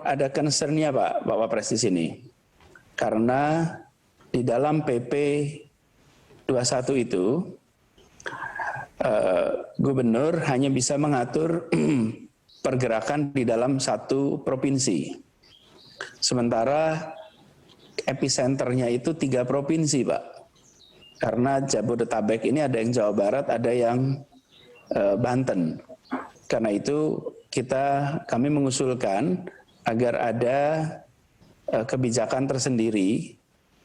ada concern-nya Pak Wapres di sini. Karena di dalam PP 21 itu gubernur hanya bisa mengatur pergerakan di dalam satu provinsi. Sementara epicenternya itu 3 provinsi, Pak. Karena Jabodetabek ini ada yang Jawa Barat, ada yang Banten. Karena itu kami mengusulkan agar ada kebijakan tersendiri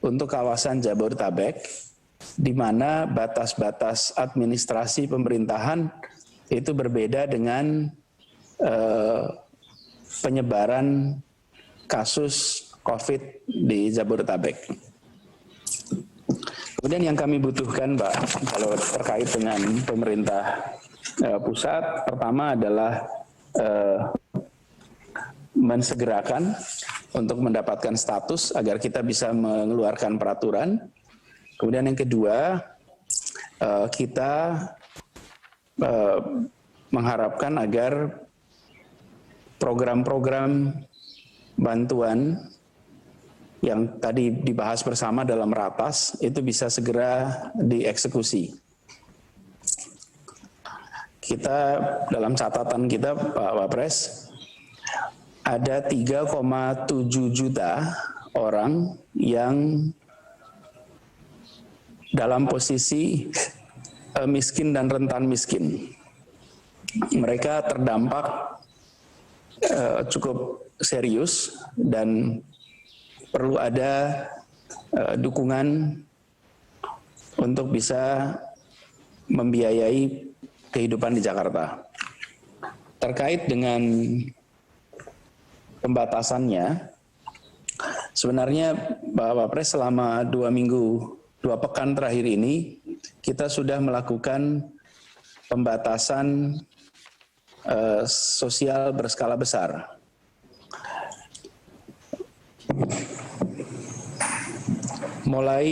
untuk kawasan Jabodetabek, di mana batas-batas administrasi pemerintahan itu berbeda dengan penyebaran kasus COVID di Jabodetabek. Kemudian yang kami butuhkan, Pak, kalau terkait dengan pemerintah pusat, pertama adalah mensegerakan untuk mendapatkan status agar kita bisa mengeluarkan peraturan. Kemudian yang kedua, kita mengharapkan agar program-program bantuan yang tadi dibahas bersama dalam ratas itu bisa segera dieksekusi. Kita dalam catatan kita, Pak Wapres, ada 3,7 juta orang yang dalam posisi miskin dan rentan miskin. Mereka terdampak cukup serius dan perlu ada dukungan untuk bisa membiayai kehidupan di Jakarta. Terkait dengan pembatasannya, sebenarnya Pak Wapres selama 2 pekan terakhir ini kita sudah melakukan pembatasan sosial berskala besar. Mulai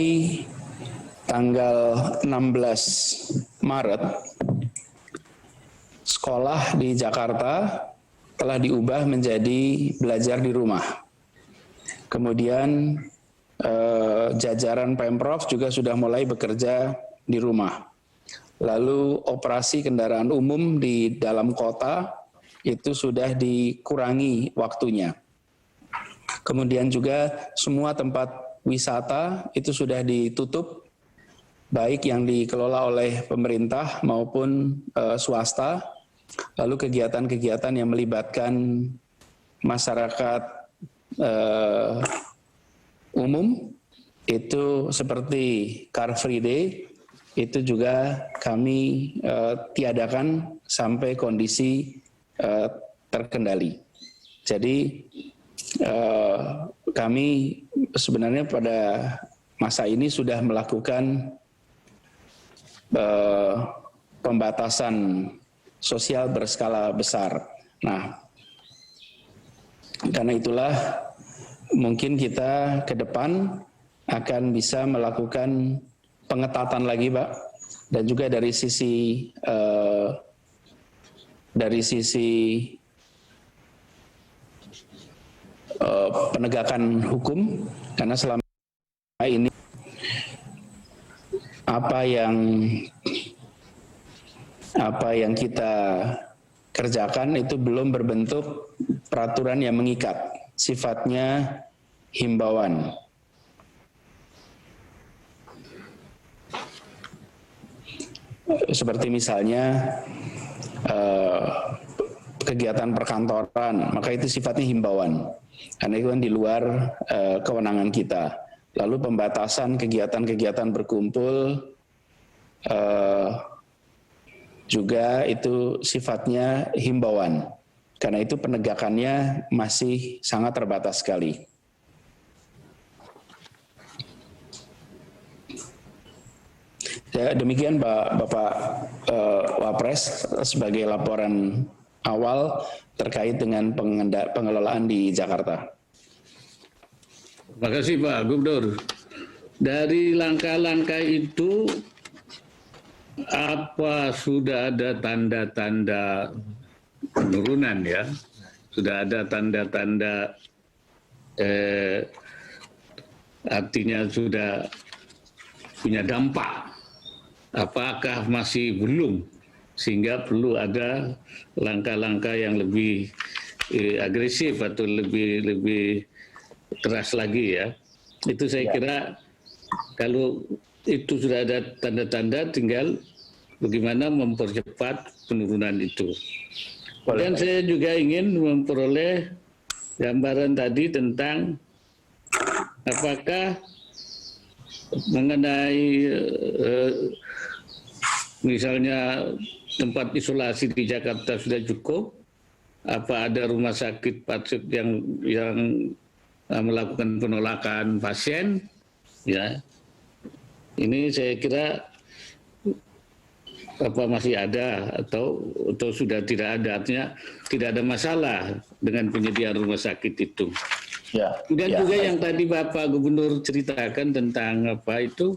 tanggal 16 Maret, sekolah di Jakarta telah diubah menjadi belajar di rumah. Kemudian jajaran Pemprov juga sudah mulai bekerja di rumah. Lalu operasi kendaraan umum di dalam kota itu sudah dikurangi waktunya. Kemudian juga semua tempat wisata itu sudah ditutup, baik yang dikelola oleh pemerintah maupun swasta. Lalu kegiatan-kegiatan yang melibatkan masyarakat umum itu seperti Car Free Day itu juga kami tiadakan sampai kondisi terkendali. Jadi kami sebenarnya pada masa ini sudah melakukan pembatasan sosial berskala besar. Nah, karena itulah mungkin kita ke depan akan bisa melakukan pengetatan lagi, Pak, dan juga dari sisi penegakan hukum, karena selama ini apa yang kita kerjakan itu belum berbentuk peraturan yang mengikat, sifatnya himbauan. Seperti misalnya kegiatan perkantoran, maka itu sifatnya himbauan, karena itu kan di luar kewenangan kita. Lalu pembatasan kegiatan-kegiatan berkumpul juga itu sifatnya himbauan, karena itu penegakannya masih sangat terbatas sekali. Ya, demikian Bapak Wapres sebagai laporan awal terkait dengan pengelolaan di Jakarta. Terima kasih Pak Gubernur. Dari langkah-langkah itu, apa sudah ada tanda-tanda penurunan ya? sudah ada tanda-tanda artinya sudah punya dampak. Apakah masih belum? Sehingga perlu ada langkah-langkah yang lebih agresif atau lebih keras lagi ya. Itu saya kira kalau itu sudah ada tanda-tanda, tinggal bagaimana mempercepat penurunan itu. Dan saya juga ingin memperoleh gambaran tadi tentang apakah mengenai misalnya tempat isolasi di Jakarta sudah cukup, apa ada rumah sakit patut yang melakukan penolakan pasien, ya. Ini saya kira apa masih ada atau sudah tidak ada, artinya tidak ada masalah dengan penyediaan rumah sakit itu. Ya. Dan juga yang tadi Bapak Gubernur ceritakan tentang apa itu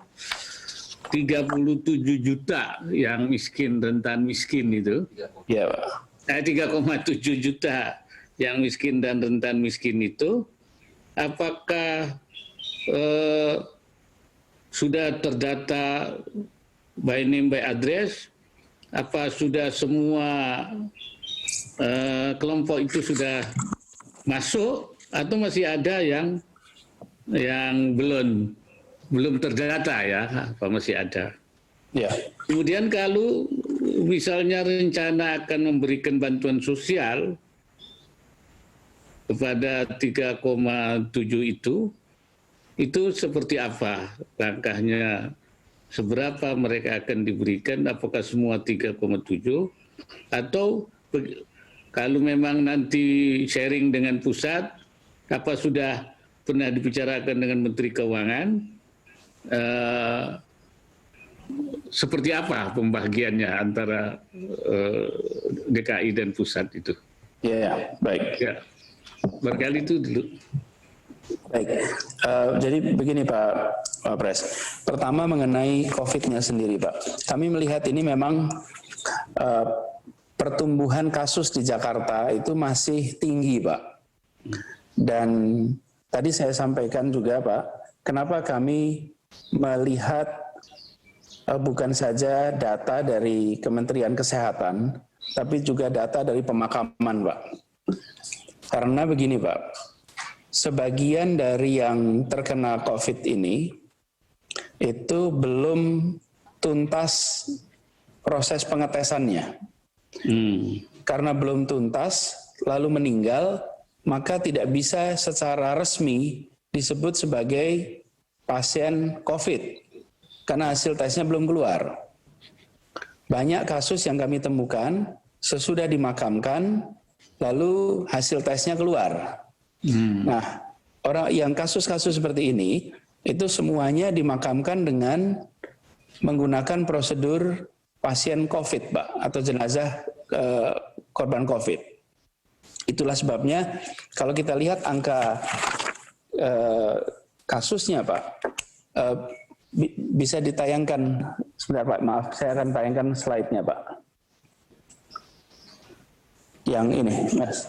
37 juta yang miskin, rentan miskin itu. Ya, Pak. 3,7 juta yang miskin dan rentan miskin itu, apakah sudah terdata by name by address? Apa sudah semua kelompok itu sudah masuk atau masih ada yang belum terdata ya? Apa masih ada? Ya. Kemudian kalau misalnya rencana akan memberikan bantuan sosial kepada 3,7 itu seperti apa langkahnya? Seberapa mereka akan diberikan? Apakah semua 3,7? Atau kalau memang nanti sharing dengan pusat, apa sudah pernah dibicarakan dengan Menteri Keuangan? Seperti apa pembagiannya antara DKI dan pusat itu? Ya, baik. Ya, barangkali itu dulu. Baik, jadi begini Pak Pres. Pertama mengenai COVID-nya sendiri Pak. Kami melihat ini memang pertumbuhan kasus di Jakarta itu masih tinggi Pak. Dan tadi saya sampaikan juga Pak, kenapa kami melihat bukan saja data dari Kementerian Kesehatan, tapi juga data dari pemakaman Pak. Karena begini Pak, sebagian dari yang terkena COVID ini itu belum tuntas proses pengetesannya. Karena belum tuntas, lalu meninggal, maka tidak bisa secara resmi disebut sebagai pasien COVID, karena hasil tesnya belum keluar. Banyak kasus yang kami temukan, sesudah dimakamkan, lalu hasil tesnya keluar. Nah, orang yang kasus-kasus seperti ini itu semuanya dimakamkan dengan menggunakan prosedur pasien COVID, Pak, atau jenazah korban COVID. Itulah sebabnya kalau kita lihat angka kasusnya, Pak, bisa ditayangkan. Sebentar, Pak, maaf, saya akan tayangkan slide-nya, Pak. Yang ini, Mas.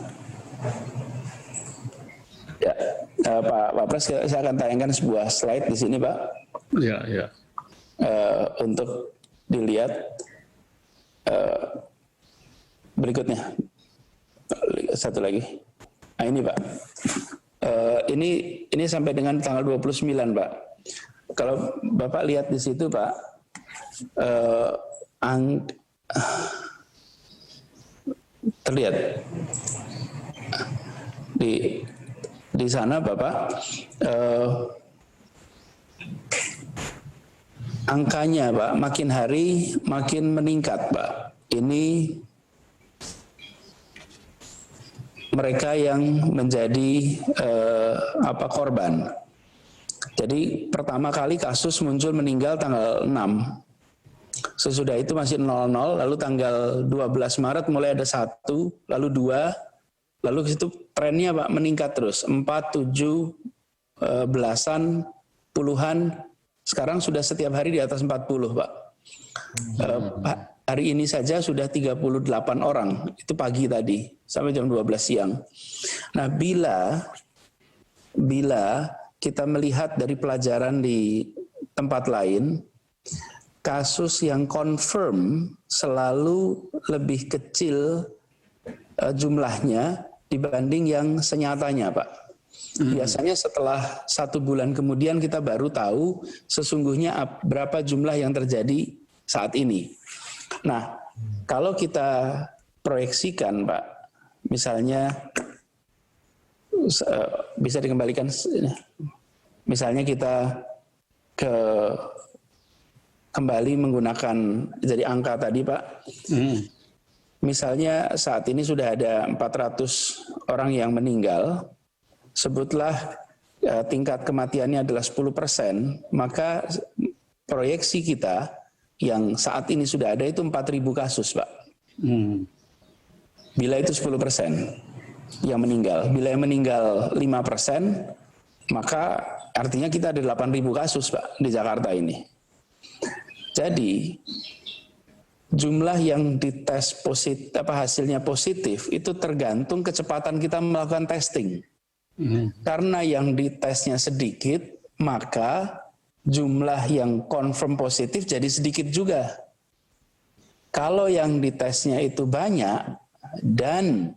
Ya, Pak Pres, saya akan tayangkan sebuah slide di sini, Pak. Ya, ya. Untuk dilihat berikutnya. Satu lagi. Nah, ini, Pak. Ini sampai dengan tanggal 29, Pak. Kalau Bapak lihat di situ, Pak, terlihat di sana, Bapak, angkanya, Pak, makin hari makin meningkat, Pak. Ini mereka yang menjadi korban. Jadi pertama kali kasus muncul meninggal tanggal 6. Sesudah itu masih 00, lalu tanggal 12 Maret mulai ada 1, lalu 2, lalu itu trennya, Pak, meningkat terus. 4, 7, belasan, puluhan, sekarang sudah setiap hari di atas 40, Pak. hari ini saja sudah 38 orang, itu pagi tadi, sampai jam 12 siang. Nah, bila kita melihat dari pelajaran di tempat lain, kasus yang confirm selalu lebih kecil jumlahnya dibanding yang senyatanya, Pak. Biasanya setelah 1 bulan kemudian kita baru tahu sesungguhnya berapa jumlah yang terjadi saat ini. Nah, kalau kita proyeksikan, Pak, misalnya bisa dikembalikan, misalnya kita kembali menggunakan dari angka tadi, Pak. Misalnya saat ini sudah ada 400 orang yang meninggal, sebutlah tingkat kematiannya adalah 10%, maka proyeksi kita yang saat ini sudah ada itu 4.000 kasus, Pak. Bila itu 10% yang meninggal, bila yang meninggal 5%, maka artinya kita ada 8.000 kasus, Pak, di Jakarta ini. Jadi jumlah yang dites positif, hasilnya positif itu tergantung kecepatan kita melakukan testing. Karena yang ditesnya sedikit, maka jumlah yang confirm positif jadi sedikit juga. Kalau yang ditesnya itu banyak dan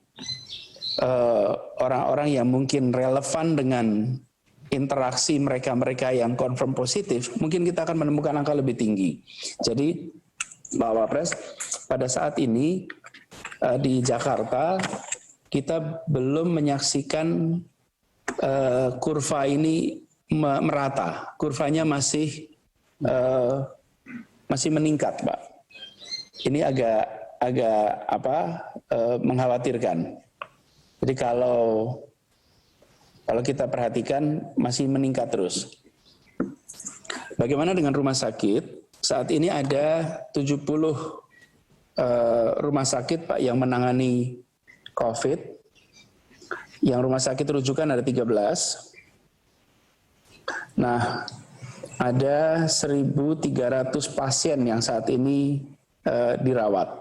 orang-orang yang mungkin relevan dengan interaksi mereka-mereka yang confirm positif, mungkin kita akan menemukan angka lebih tinggi. Jadi, Pak Wapres, pada saat ini di Jakarta kita belum menyaksikan kurva ini merata. Kurvanya masih meningkat, Pak. Ini agak mengkhawatirkan. Jadi kalau kita perhatikan masih meningkat terus. Bagaimana dengan rumah sakit? Saat ini ada 70 rumah sakit, Pak, yang menangani COVID. Yang rumah sakit rujukan ada 13. Nah, ada 1.300 pasien yang saat ini dirawat.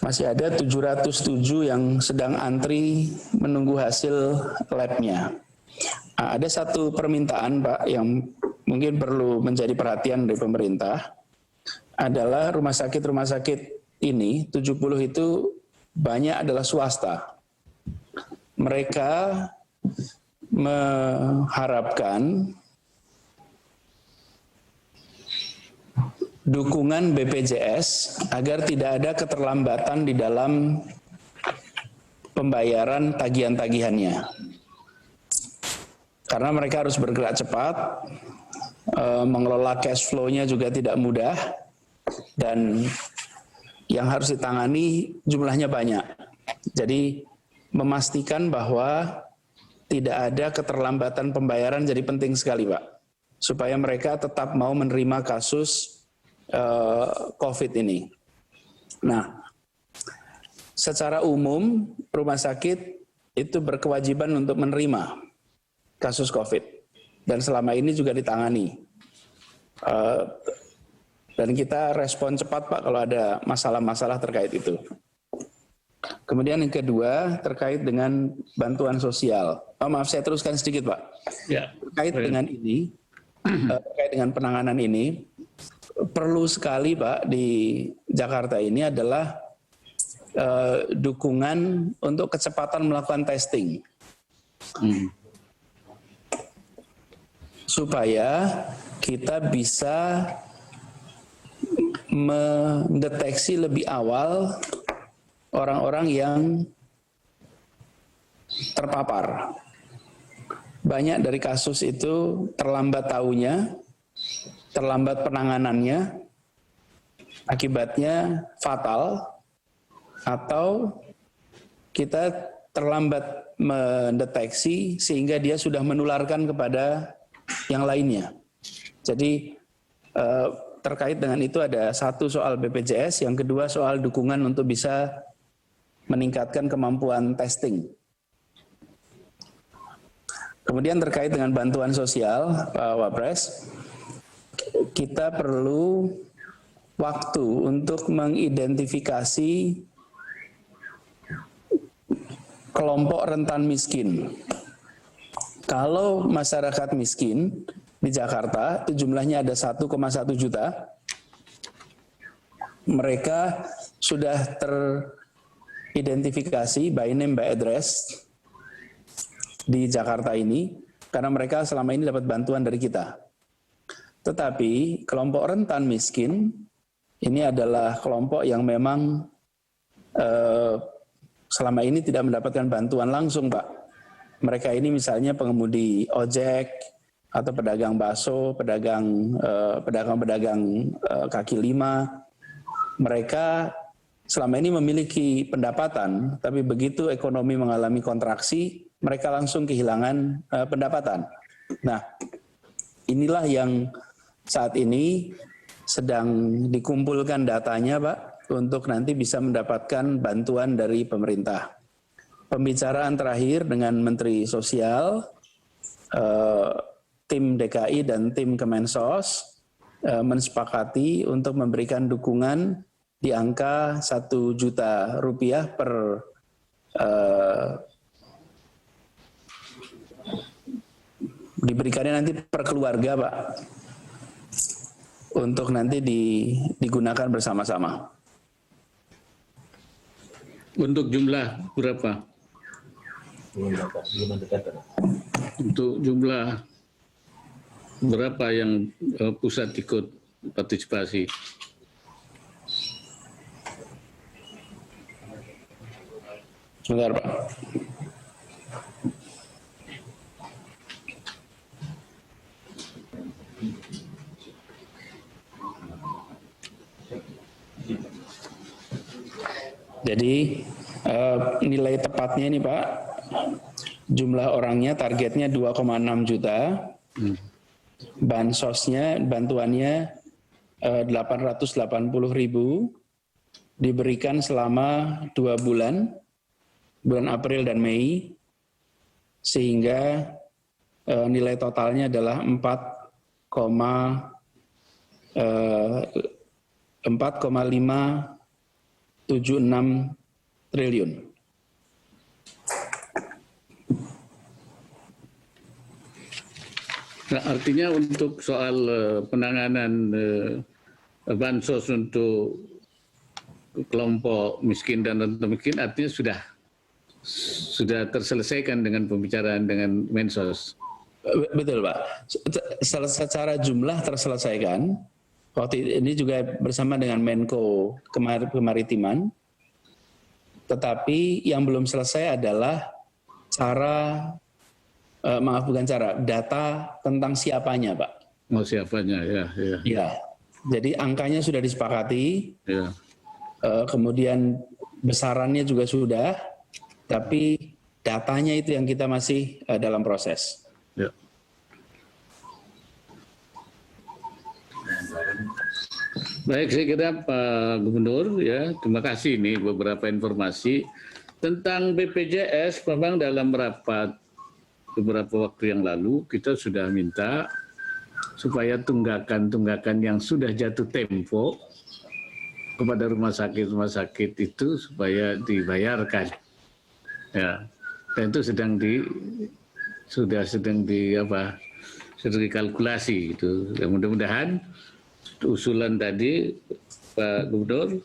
Masih ada 707 yang sedang antri menunggu hasil labnya. Nah, ada satu permintaan, Pak, yang mungkin perlu menjadi perhatian dari pemerintah, adalah rumah sakit ini, 70 itu banyak adalah swasta. Mereka mengharapkan dukungan BPJS agar tidak ada keterlambatan di dalam pembayaran tagihan-tagihannya. Karena mereka harus bergerak cepat, mengelola cash flow-nya juga tidak mudah, dan yang harus ditangani jumlahnya banyak. Jadi memastikan bahwa tidak ada keterlambatan pembayaran jadi penting sekali, Pak. Supaya mereka tetap mau menerima kasus COVID ini. Nah, secara umum rumah sakit itu berkewajiban untuk menerima kasus COVID. Dan selama ini juga ditangani. Dan kita respon cepat, Pak, kalau ada masalah-masalah terkait itu. Kemudian yang kedua terkait dengan bantuan sosial. Maaf, saya teruskan sedikit, Pak. Ya. Terkait dengan ini, terkait dengan penanganan ini, perlu sekali, Pak, di Jakarta ini adalah dukungan untuk kecepatan melakukan testing. Supaya kita bisa mendeteksi lebih awal orang-orang yang terpapar. Banyak dari kasus itu terlambat tahunya, terlambat penanganannya, akibatnya fatal, atau kita terlambat mendeteksi sehingga dia sudah menularkan kepada yang lainnya. Jadi terkait dengan itu ada satu soal BPJS, yang kedua soal dukungan untuk bisa meningkatkan kemampuan testing. Kemudian terkait dengan bantuan sosial, Pak Wapres, kita perlu waktu untuk mengidentifikasi kelompok rentan miskin. Kalau masyarakat miskin di Jakarta itu jumlahnya ada 1,1 juta, mereka sudah teridentifikasi by name by address di Jakarta ini karena mereka selama ini dapat bantuan dari kita. Tetapi kelompok rentan miskin ini adalah kelompok yang memang selama ini tidak mendapatkan bantuan langsung, Pak. Mereka ini misalnya pengemudi ojek atau pedagang bakso, pedagang kaki lima. Mereka selama ini memiliki pendapatan, tapi begitu ekonomi mengalami kontraksi, mereka langsung kehilangan pendapatan. Nah, inilah yang saat ini sedang dikumpulkan datanya, Pak, untuk nanti bisa mendapatkan bantuan dari pemerintah. Pembicaraan terakhir dengan Menteri Sosial, tim DKI dan tim Kemensos mensepakati untuk memberikan dukungan di angka 1 juta rupiah per diberikannya nanti per keluarga, Pak, untuk nanti digunakan bersama-sama. Untuk jumlah berapa? Untuk jumlah berapa yang pusat ikut partisipasi? Sebentar, Pak. Jadi nilai tepatnya ini, Pak, jumlah orangnya targetnya 2,6 juta, bantuannya 880.000, diberikan selama 2 bulan April dan Mei, sehingga nilai totalnya adalah 4,576 triliun. Nah, artinya untuk soal penanganan bansos untuk kelompok miskin dan rentan miskin artinya sudah terselesaikan dengan pembicaraan dengan Mensos. Betul, Pak. Secara jumlah terselesaikan. Waktu ini juga bersama dengan Menko Kemaritiman. Tetapi yang belum selesai adalah data tentang siapanya, Pak. Oh, siapanya, ya. Ya. Jadi angkanya sudah disepakati. Ya. Kemudian besarannya juga sudah, tapi datanya itu yang kita masih dalam proses. Ya. Baik, saya kira Pak Gubernur, ya, terima kasih nih beberapa informasi tentang BPJS. Memang dalam rapat beberapa waktu yang lalu kita sudah minta supaya tunggakan yang sudah jatuh tempo kepada rumah sakit itu supaya dibayarkan. Ya, dan itu sedang dikalkulasi itu. Ya, mudah-mudahan usulan tadi Pak Gubernur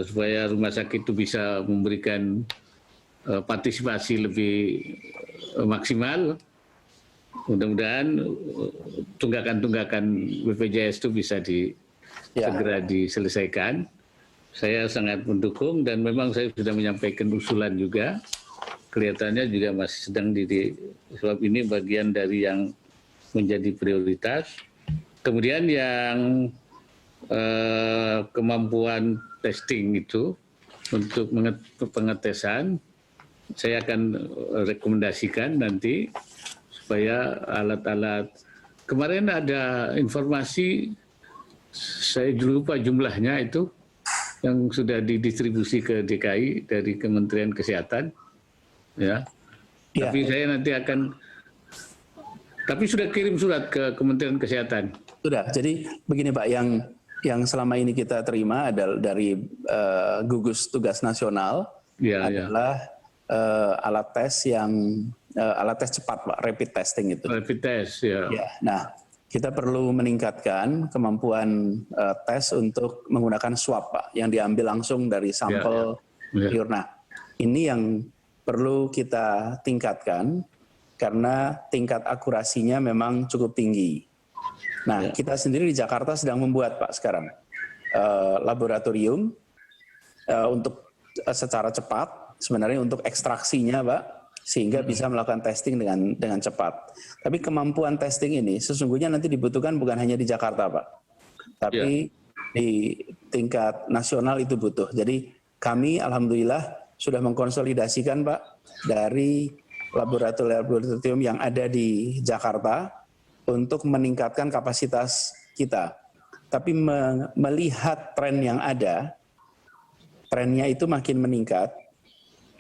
supaya rumah sakit itu bisa memberikan partisipasi lebih maksimal. Mudah-mudahan tunggakan BPJS itu bisa segera diselesaikan. Saya sangat mendukung dan memang saya sudah menyampaikan usulan juga. Kelihatannya juga masih sedang sebab ini bagian dari yang menjadi prioritas. Kemudian yang kemampuan testing itu untuk pengetesan, saya akan rekomendasikan nanti supaya alat-alat, kemarin ada informasi, saya lupa jumlahnya itu, yang sudah didistribusi ke DKI dari Kementerian Kesehatan, ya. Tapi saya nanti tapi sudah kirim surat ke Kementerian Kesehatan. Sudah. Jadi begini, Pak, yang selama ini kita terima adalah dari gugus tugas nasional adalah alat tes cepat, Pak, rapid testing itu. Rapid test, ya. Nah, kita perlu meningkatkan kemampuan tes untuk menggunakan swab, Pak, yang diambil langsung dari sampel liur. Nah, ini yang perlu kita tingkatkan karena tingkat akurasinya memang cukup tinggi. Nah, kita sendiri di Jakarta sedang membuat, Pak, sekarang laboratorium untuk secara cepat, sebenarnya untuk ekstraksinya, Pak, sehingga bisa melakukan testing dengan cepat. Tapi kemampuan testing ini sesungguhnya nanti dibutuhkan bukan hanya di Jakarta, Pak, tapi di tingkat nasional itu butuh. Jadi kami alhamdulillah sudah mengkonsolidasikan, Pak, dari laboratorium yang ada di Jakarta untuk meningkatkan kapasitas kita. Tapi melihat tren yang ada, trennya itu makin meningkat,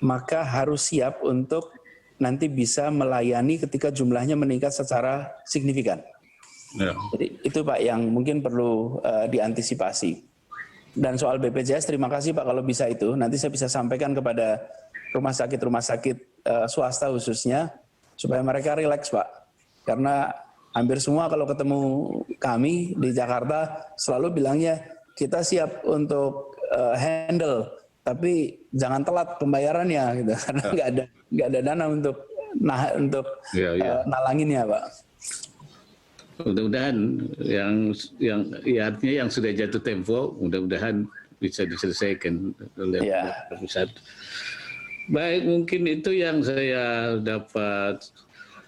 maka harus siap untuk nanti bisa melayani ketika jumlahnya meningkat secara signifikan. Jadi itu, Pak, yang mungkin perlu diantisipasi. Dan soal BPJS, terima kasih, Pak, kalau bisa itu. Nanti saya bisa sampaikan kepada rumah sakit swasta khususnya, supaya mereka rileks, Pak. Karena hampir semua kalau ketemu kami di Jakarta selalu bilangnya, kita siap untuk handle, tapi jangan telat pembayarannya, gitu. Karena nggak ada dana untuk nalanginnya, Pak. Mudah-mudahan artinya yang sudah jatuh tempo, mudah-mudahan bisa diselesaikan oleh pusat. Baik, mungkin itu yang saya dapat.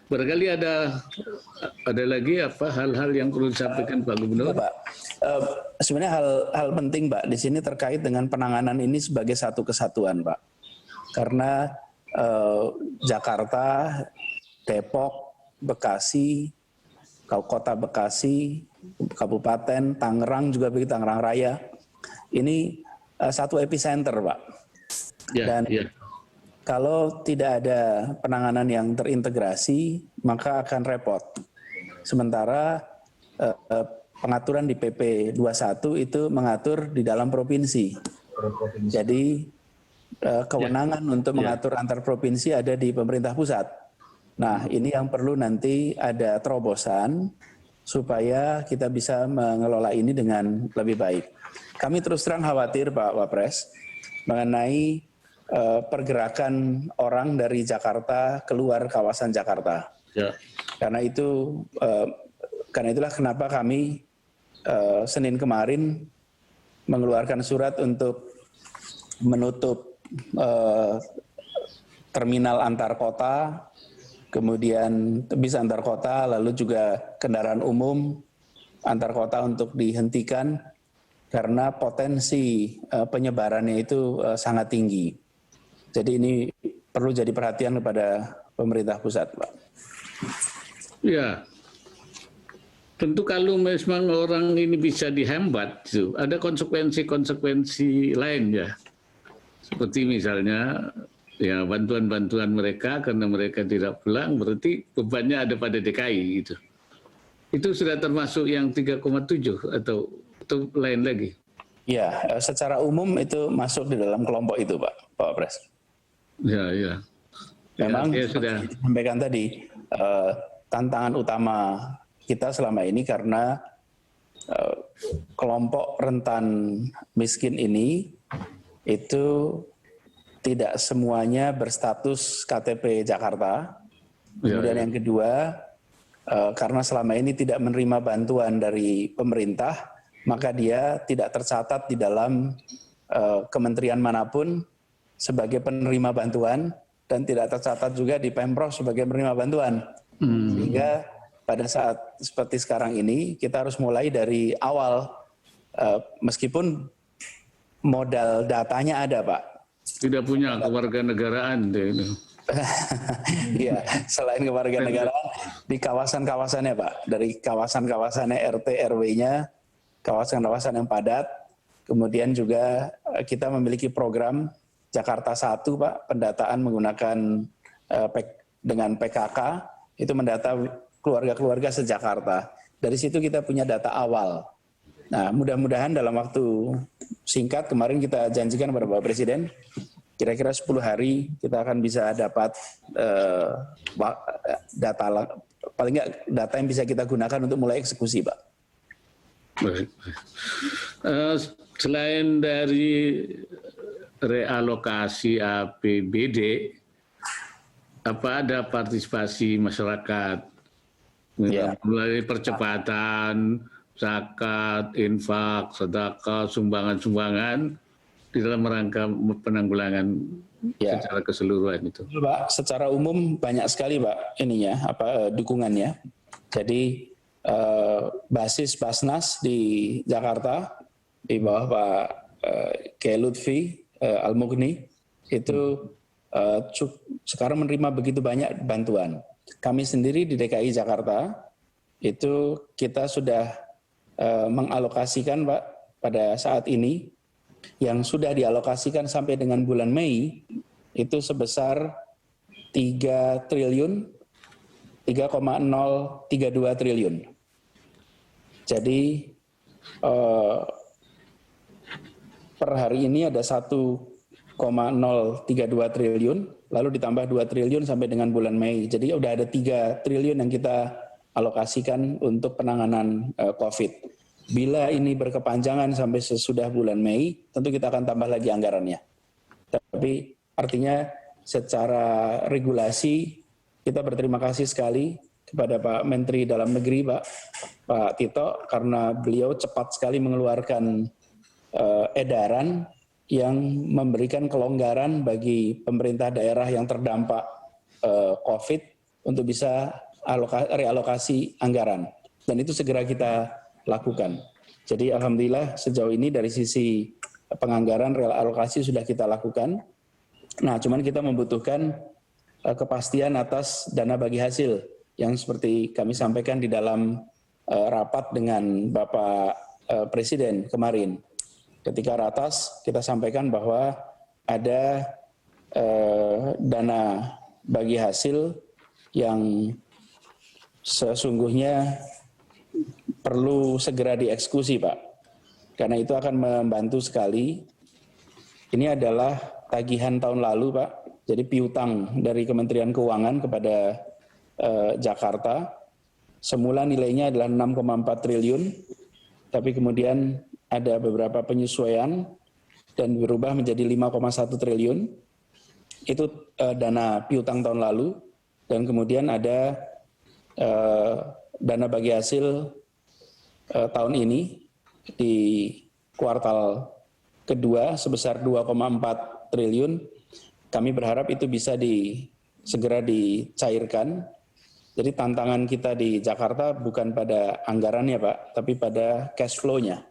Barangkali ada lagi hal-hal yang perlu disampaikan Pak Gubernur? Pak, sebenarnya hal penting, Pak, di sini terkait dengan penanganan ini sebagai satu kesatuan, Pak. Karena Jakarta, Depok, Bekasi, Kota Bekasi, Kabupaten, Tangerang juga begitu, Tangerang Raya, ini satu epicenter, Pak. Dan kalau tidak ada penanganan yang terintegrasi, maka akan repot. Sementara pengaturan di PP 21 itu mengatur di dalam provinsi. Jadi kewenangan untuk mengatur antar provinsi ada di pemerintah pusat. Nah, ini yang perlu nanti ada terobosan supaya kita bisa mengelola ini dengan lebih baik. Kami terus terang khawatir, Pak Wapres, mengenai pergerakan orang dari Jakarta keluar kawasan Jakarta. Karena itulah kenapa kami Senin kemarin mengeluarkan surat untuk menutup terminal antar kota, kemudian bis antar kota, lalu juga kendaraan umum antar kota untuk dihentikan karena potensi penyebarannya itu sangat tinggi. Jadi ini perlu jadi perhatian kepada pemerintah pusat, Pak. Ya, tentu kalau memang orang ini bisa dihambat, ada konsekuensi lain ya. Seperti misalnya ya bantuan-bantuan mereka karena mereka tidak pulang, berarti bebannya ada pada DKI gitu. Itu sudah termasuk yang 3,7 atau lain lagi? Ya, secara umum itu masuk di dalam kelompok itu, Pak Wapres. Ya. Memang ya, sudah sampaikan tadi tantangan utama kita selama ini karena kelompok rentan miskin ini itu tidak semuanya berstatus KTP Jakarta. Kemudian yang kedua, karena selama ini tidak menerima bantuan dari pemerintah, maka dia tidak tercatat di dalam kementerian manapun sebagai penerima bantuan dan tidak tercatat juga di Pemprov sebagai penerima bantuan. Sehingga pada saat seperti sekarang ini kita harus mulai dari awal, meskipun modal datanya ada, Pak. Tidak punya kewarganegaraan deh. Iya, selain kewarganegaraan di kawasan-kawasannya, Pak, dari kawasan-kawasannya RT RW-nya, kawasan-kawasan yang padat, kemudian juga kita memiliki program Jakarta 1, Pak, pendataan menggunakan dengan PKK, itu mendata keluarga-keluarga se-Jakarta. Dari situ kita punya data awal. Nah, mudah-mudahan dalam waktu singkat, kemarin kita janjikan kepada Bapak Presiden, kira-kira 10 hari kita akan bisa dapat data, paling nggak data yang bisa kita gunakan untuk mulai eksekusi, Pak. Baik. Selain dari realokasi APBD, apa ada partisipasi masyarakat melalui percepatan, zakat, infak, sedekah, sumbangan-sumbangan di dalam rangka penanggulangan secara keseluruhan itu? Pak, secara umum banyak sekali, Pak, ininya dukungannya. Jadi basis Basnas di Jakarta di bawah Pak Kiai Lutfi Al-Mughni itu sekarang menerima begitu banyak bantuan. Kami sendiri di DKI Jakarta itu kita sudah mengalokasikan, Pak, pada saat ini yang sudah dialokasikan sampai dengan bulan Mei itu sebesar 3,032 triliun. Jadi per hari ini ada 1,032 triliun, lalu ditambah 2 triliun sampai dengan bulan Mei. Jadi udah ada 3 triliun yang kita alokasikan untuk penanganan COVID. Bila ini berkepanjangan sampai sesudah bulan Mei, tentu kita akan tambah lagi anggarannya. Tapi artinya secara regulasi kita berterima kasih sekali kepada Pak Menteri Dalam Negeri, Pak Tito, karena beliau cepat sekali mengeluarkan edaran yang memberikan kelonggaran bagi pemerintah daerah yang terdampak COVID untuk bisa realokasi anggaran. Dan itu segera kita lakukan. Jadi alhamdulillah sejauh ini dari sisi penganggaran realokasi sudah kita lakukan. Nah, cuman kita membutuhkan kepastian atas dana bagi hasil yang seperti kami sampaikan di dalam rapat dengan Bapak Presiden kemarin. Ketika ratas kita sampaikan bahwa ada dana bagi hasil yang sesungguhnya perlu segera dieksekusi, Pak. Karena itu akan membantu sekali. Ini adalah tagihan tahun lalu, Pak. Jadi piutang dari Kementerian Keuangan kepada Jakarta. Semula nilainya adalah 6,4 triliun, tapi kemudian ada beberapa penyesuaian dan berubah menjadi 5,1 triliun. Itu dana piutang tahun lalu. Dan kemudian ada dana bagi hasil tahun ini di kuartal kedua sebesar 2,4 triliun. Kami berharap itu bisa segera dicairkan. Jadi tantangan kita di Jakarta bukan pada anggarannya, Pak, tapi pada cash flow-nya.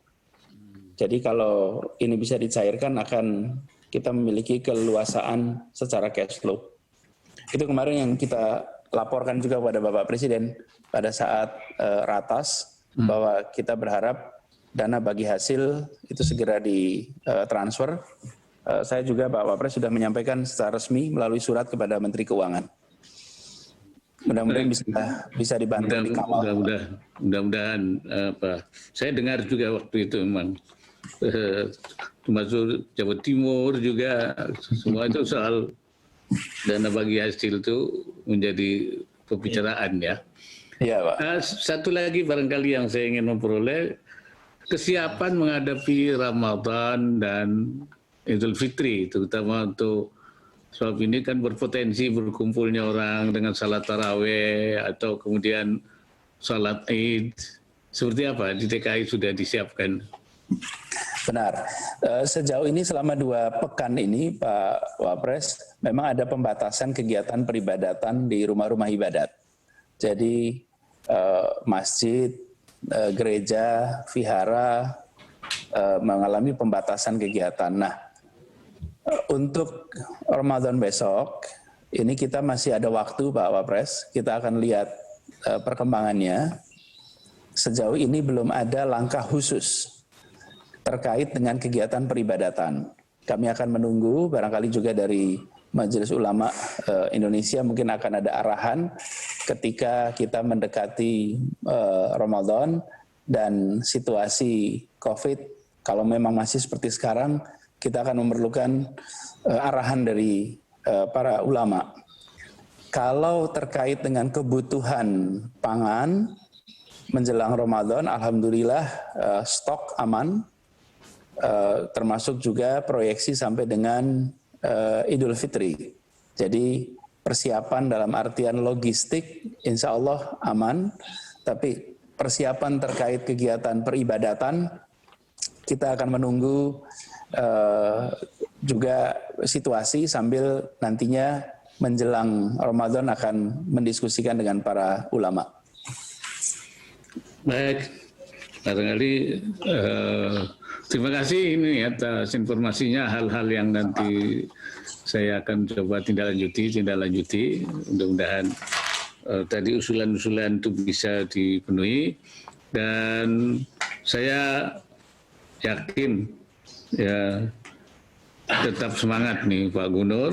Jadi kalau ini bisa dicairkan akan kita memiliki keleluasaan secara cash flow. Itu kemarin yang kita laporkan juga kepada Bapak Presiden pada saat ratas, bahwa kita berharap dana bagi hasil itu segera ditransfer. Saya juga Pak Wapres sudah menyampaikan secara resmi melalui surat kepada Menteri Keuangan. Mudah-mudahan bisa dibantu dikawal. Mudah-mudahan saya dengar juga waktu itu memang termasuk Jawa Timur juga semua itu soal dana bagi hasil itu menjadi pembicaraan ya. Iya, Pak. Satu lagi barangkali yang saya ingin memperoleh, kesiapan menghadapi Ramadan dan Idul Fitri, terutama untuk sebab ini kan berpotensi berkumpulnya orang dengan salat taraweh atau kemudian salat Id. Seperti apa di DKI sudah disiapkan? Benar. Sejauh ini selama 2 pekan ini Pak Wapres, memang ada pembatasan kegiatan peribadatan di rumah-rumah ibadat. Jadi masjid, gereja, vihara mengalami pembatasan kegiatan. Nah, untuk Ramadan besok, ini kita masih ada waktu Pak Wapres, kita akan lihat perkembangannya. Sejauh ini belum ada langkah khusus terkait dengan kegiatan peribadatan. Kami akan menunggu, barangkali juga dari Majelis Ulama Indonesia mungkin akan ada arahan ketika kita mendekati Ramadan, dan situasi COVID, kalau memang masih seperti sekarang, kita akan memerlukan arahan dari para ulama. Kalau terkait dengan kebutuhan pangan menjelang Ramadan, alhamdulillah stok aman, termasuk juga proyeksi sampai dengan Idul Fitri. Jadi persiapan dalam artian logistik insya Allah aman, tapi persiapan terkait kegiatan peribadatan kita akan menunggu juga situasi sambil nantinya menjelang Ramadan akan mendiskusikan dengan para ulama. Baik, barangkali terima kasih ini atas informasinya, hal-hal yang nanti saya akan coba tindak lanjuti. Mudah-mudahan tadi usulan-usulan itu bisa dipenuhi, dan saya yakin ya tetap semangat nih Pak Gunur.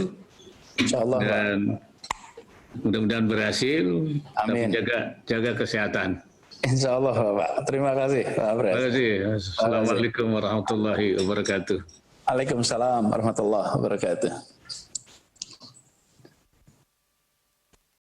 Insyaallah, dan mudah-mudahan berhasil. Amin. Tapi jaga kesehatan. Insyaallah Pak. Terima kasih Pak Pres. Terima kasih. Assalamualaikum warahmatullahi wabarakatuh. Waalaikumsalam warahmatullahi wabarakatuh.